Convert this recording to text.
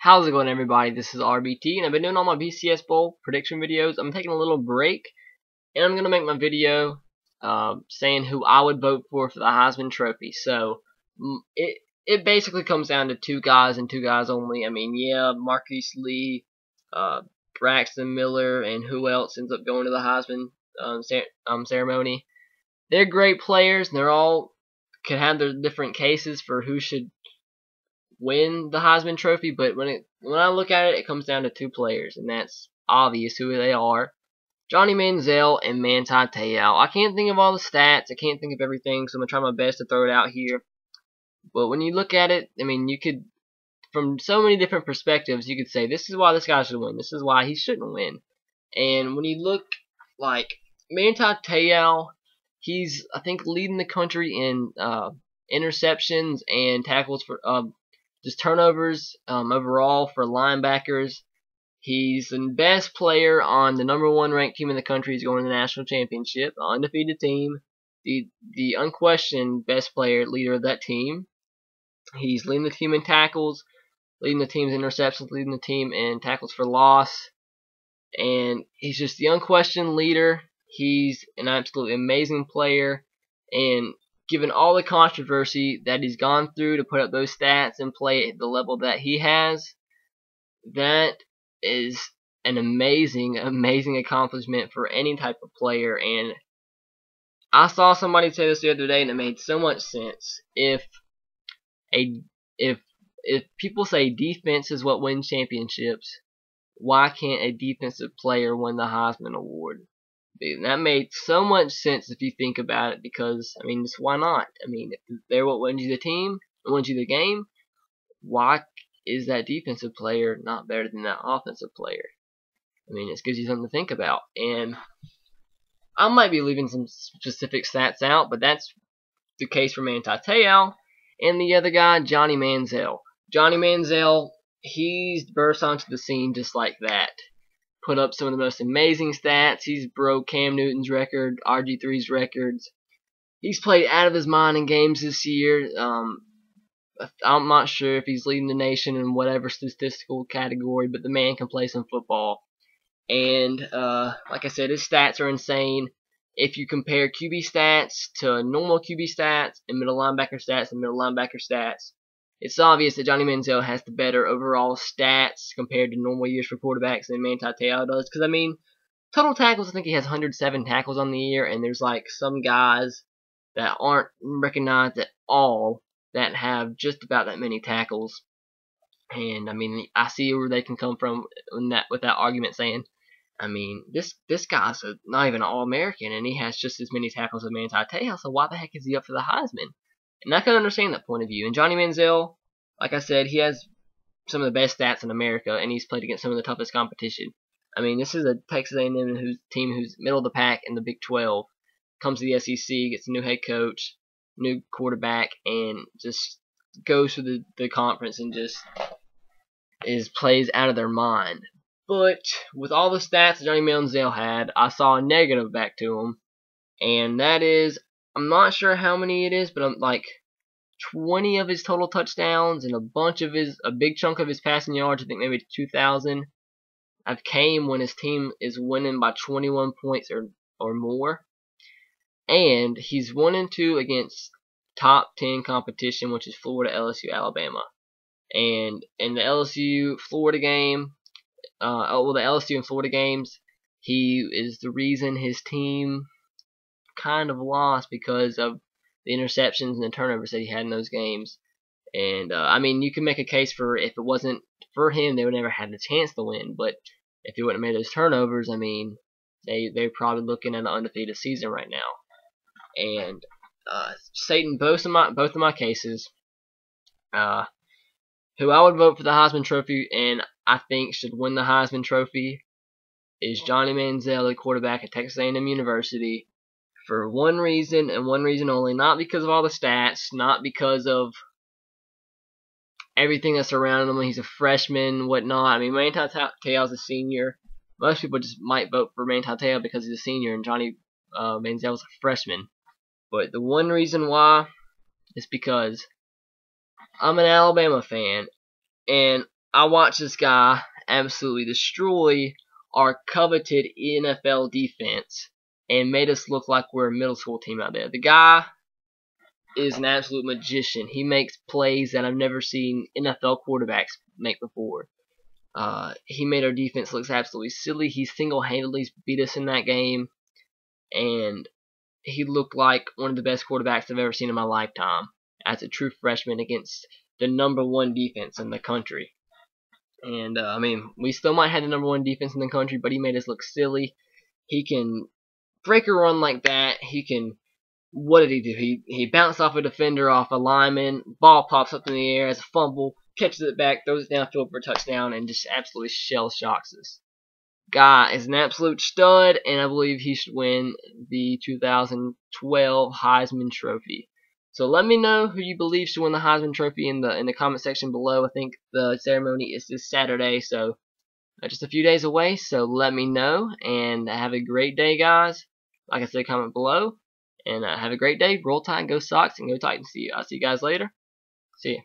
How's it going, everybody? This is RBT, and I've been doing all my BCS Bowl prediction videos. I'm taking a little break, and I'm going to make my video saying who I would vote for the Heisman Trophy. So, it basically comes down to two guys and two guys only. I mean, yeah, Marquise Lee, Braxton Miller, and who else ends up going to the Heisman ceremony. They're great players, and they're all can have their different cases for who should win the Heisman Trophy, but when I look at it, it comes down to two players, and that's obvious who they are: Johnny Manziel and Manti Te'o. I can't think of all the stats, I can't think of everything, so I'm gonna try my best to throw it out here. But when you look at it, I mean, you could, from so many different perspectives, you could say this is why this guy should win, this is why he shouldn't win. And when you look like Manti Te'o, he's, I think, leading the country in interceptions and tackles for just turnovers overall for linebackers. He's the best player on the #1 ranked team in the country. He's going to the national championship, the undefeated team, the unquestioned best player, leader of that team. He's leading the team in tackles, leading the team's interceptions, leading the team in tackles for loss, and he's just the unquestioned leader. He's an absolutely amazing player, and given all the controversy that he's gone through to put up those stats and play at the level that he has, that is an amazing accomplishment for any type of player. And I saw somebody say this the other day, and it made so much sense. If people say defense is what wins championships, why can't a defensive player win the Heisman Award? That made so much sense if you think about it, because, I mean, just why not? I mean, if they're what wins you the team, wins you the game, why is that defensive player not better than that offensive player? I mean, it gives you something to think about. And I might be leaving some specific stats out, but that's the case for Manti Te'o. And the other guy, Johnny Manziel. Johnny Manziel, he's burst onto the scene just like that. Put up some of the most amazing stats. He's broke Cam Newton's record, RG3's records. He's played out of his mind in games this year. I'm not sure if he's leading the nation in whatever statistical category, but the man can play some football. And like I said, his stats are insane. If you compare QB stats to normal QB stats and middle linebacker stats, it's obvious that Johnny Manziel has the better overall stats compared to normal years for quarterbacks than Manti Te'o does. Because, I mean, total tackles, I think he has 107 tackles on the year, and there's like some guys that aren't recognized at all that have just about that many tackles. And, I mean, I see where they can come from with that argument saying, I mean, this guy's not even an All-American, and he has just as many tackles as Manti Te'o, so why the heck is he up for the Heisman? And I can understand that point of view. And Johnny Manziel, like I said, he has some of the best stats in America, and he's played against some of the toughest competition. I mean, this is a Texas A&M team who's middle of the pack in the Big 12. Comes to the SEC, gets a new head coach, new quarterback, and just goes through the conference and just plays out of their mind. But with all the stats that Johnny Manziel had, I saw a negative back to him, and that is, I'm not sure how many it is, but I'm like 20 of his total touchdowns and a big chunk of his passing yards, I think maybe 2,000, have came when his team is winning by 21 points or more. And he's 1-2 against top 10 competition, which is Florida, LSU, Alabama. And in the LSU Florida game, the LSU and Florida games, he is the reason his team kind of lost because of the interceptions and the turnovers that he had in those games. And I mean, you can make a case for if it wasn't for him, they would never had the chance to win. But if he wouldn't have made those turnovers, I mean, they're probably looking at an undefeated season right now. And stating both of my cases, who I would vote for the Heisman Trophy and I think should win the Heisman Trophy is Johnny Manziel, the quarterback at Texas A&M University, for one reason and one reason only. Not because of all the stats, not because of everything that's around him. He's a freshman, whatnot. I mean, Manti Te'o's a senior. Most people just might vote for Manti Te'o because he's a senior and Johnny Manziel's a freshman. But the one reason why is because I'm an Alabama fan, and I watched this guy absolutely destroy our coveted NFL defense and made us look like we're a middle school team out there. The guy is an absolute magician. He makes plays that I've never seen NFL quarterbacks make before. He made our defense look absolutely silly. He single-handedly beat us in that game, and he looked like one of the best quarterbacks I've ever seen in my lifetime as a true freshman against the #1 defense in the country. And, I mean, we still might have the #1 defense in the country, but he made us look silly. He can break a run like that. He can, what did he do? He bounced off a defender, off a lineman, ball pops up in the air as a fumble, catches it back, throws it downfield for a touchdown, and just absolutely shell shocks us. Guy is an absolute stud, and I believe he should win the 2012 Heisman Trophy. So let me know who you believe should win the Heisman Trophy in the comment section below. I think the ceremony is this Saturday, so just a few days away. So let me know, and have a great day, guys. Like I said, comment below, and have a great day. Roll Tide, go Sox, and go Titans. I'll see you guys later. See ya.